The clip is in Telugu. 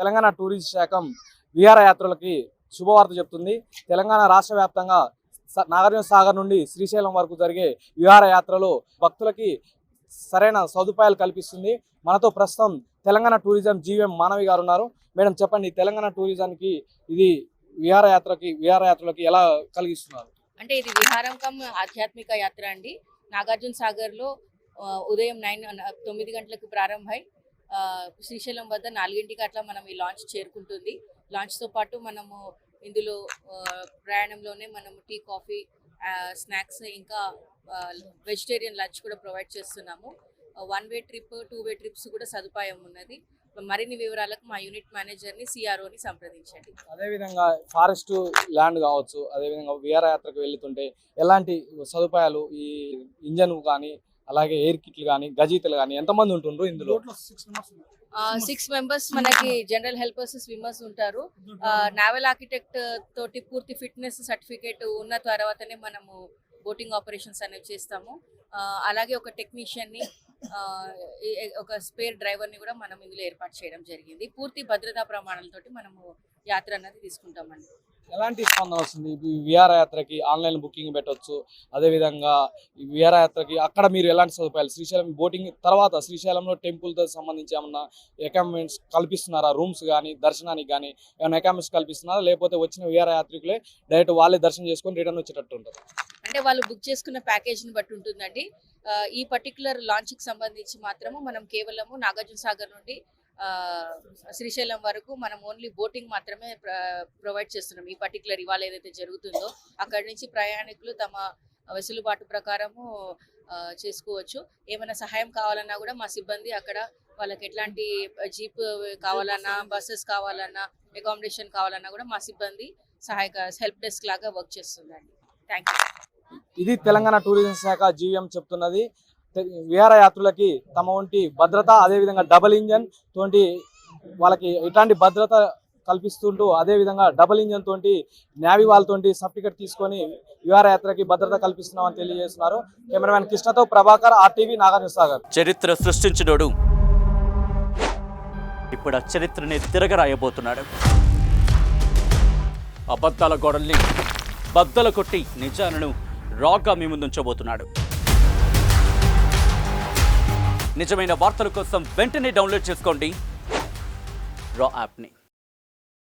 తెలంగాణ టూరిజం శాఖ విహారయాత్రలకి శుభవార్త చెప్తుంది. తెలంగాణ రాష్ట్ర వ్యాప్తంగా నాగార్జున సాగర్ నుండి శ్రీశైలం వరకు జరిగే విహారయాత్రలో భక్తులకి సరైన సదుపాయాలు కల్పిస్తుంది. మనతో ప్రస్తుతం తెలంగాణ టూరిజం జీవీఎం మానవి గారు ఉన్నారు. మేడం చెప్పండి, తెలంగాణ టూరిజానికి ఇది విహారయాత్రలకి ఎలా కలిగిస్తున్నారు? అంటే ఇది విహారం కమ్ ఆధ్యాత్మిక యాత్ర అండి. నాగార్జున సాగర్లో ఉదయం 9 గంటలకు ప్రారంభమై శ్రీశైలం వద్ద 4 గంటలకు అట్లా మనం ఈ లాంచ్ చేరుకుంటుంది. లాంచ్తో పాటు మనము ఇందులో ప్రయాణంలోనే మనము టీ, కాఫీ, స్నాక్స్ ఇంకా వెజిటేరియన్ లంచ్ కూడా ప్రొవైడ్ చేస్తున్నాము. 1 వే ట్రిప్, 2 వే ట్రిప్స్ కూడా సదుపాయం ఉన్నది. మరిన్ని వివరాలకు మా యూనిట్ మేనేజర్ని సిఆర్ఓని సంప్రదించండి. అదేవిధంగా ఫారెస్ట్ ల్యాండ్ కావచ్చు, అదేవిధంగా విహారయాత్రకు వెళ్తుంటే ఎలాంటి సదుపాయాలు, ఈ ఇంజన్ కానీ అలాగే ఎయిర్ కిట్లు కానీ గజీతలు కానీ ఎంతమంది ఉంటుండ్రు ఇందులో? 6 మెంబర్స్ మనకి జనరల్ హెల్పర్స్, స్విమ్మర్స్ ఉంటారు. నావల్ ఆర్కిటెక్ట్ తోటి పూర్తి ఫిట్నెస్ సర్టిఫికేట్ ఉన్న తర్వాతనే మనము బోటింగ్ ఆపరేషన్స్ అనేవి చేస్తాము. అలాగే ఒక టెక్నీషియన్ని, ఒక స్పేర్ డ్రైవర్ని కూడా మనం ఇందులో ఏర్పాటు చేయడం జరిగింది. పూర్తి భద్రతా ప్రమాణాలతోటి మనము యాత్ర అన్నది తీసుకుంటామండి. ఎలాంటి స్పందన వస్తుంది? విహారయాత్రకి ఆన్లైన్ బుకింగ్ పెట్టవచ్చు. అదేవిధంగా ఈ విహారయాత్రకి అక్కడ మీరు ఎలాంటి సదుపాయాలు, శ్రీశైలం బోటింగ్ తర్వాత శ్రీశైలంలో టెంపుల్తో సంబంధించి ఏమన్నా అకామిడేషన్స్ కల్పిస్తున్నారా? రూమ్స్ కానీ దర్శనానికి కానీ ఏమైనా అకామిడేషన్స్ కల్పిస్తున్నారా? లేకపోతే వచ్చిన విహారయాత్రికులే డైరెక్ట్ వాళ్ళే దర్శనం చేసుకొని రిటర్న్ వచ్చేటట్టు ఉంటుంది? అంటే వాళ్ళు బుక్ చేసుకున్న ప్యాకేజ్ని బట్టి ఉంటుందండి. ఈ పర్టికులర్ లాంచ్కి సంబంధించి మాత్రము మనం కేవలము నాగార్జున సాగర్ నుండి శ్రీశైలం వరకు మనం ఓన్లీ బోటింగ్ మాత్రమే ప్రొవైడ్ చేస్తున్నాం. ఈ పర్టికులర్ ఇవాళ ఏదైతే జరుగుతుందో అక్కడి నుంచి ప్రయాణికులు తమ వెసులుబాటు ప్రకారము చేసుకోవచ్చు. ఏమైనా సహాయం కావాలన్నా కూడా మా సిబ్బంది అక్కడ వాళ్ళకి ఎట్లాంటి జీప్ కావాలన్నా, బస్సెస్ కావాలన్నా, అకామిడేషన్ కావాలన్నా కూడా మా సిబ్బంది హెల్ప్ డెస్క్ లాగా వర్క్ చేస్తుందండి. Thank you. ఇది తెలంగాణ టూరిజం శాఖ జీవీఎం చెప్తున్నది. విహారయాత్రులకి తమ వంటి భద్రత, అదేవిధంగా డబుల్ ఇంజన్ తోటి వాళ్ళకి ఇట్లాంటి భద్రత కల్పిస్తుంటూ, అదేవిధంగా డబుల్ ఇంజన్ తోటి నేవీ వాళ్ళతోటి సర్టిఫికెట్ తీసుకొని విహారయాత్రకి భద్రత కల్పిస్తున్నామని తెలియజేస్తున్నారు. కెమెరామెన్ కృష్ణతో ప్రభాకర్, RTV, నాగార్జున సాగర్. చరిత్ర సృష్టించినోడు ఇప్పుడు ఆ చరిత్రని తిరగరాయబోతున్నాడు. అబద్ధాల గోడల్ని బద్దలు కొట్టి నిజాలను రాగా మీ ముందుంచబోతున్నాడు. నిజమైన వార్తల కోసం వెంటనే డౌన్లోడ్ చేసుకోండి రా యాప్ని.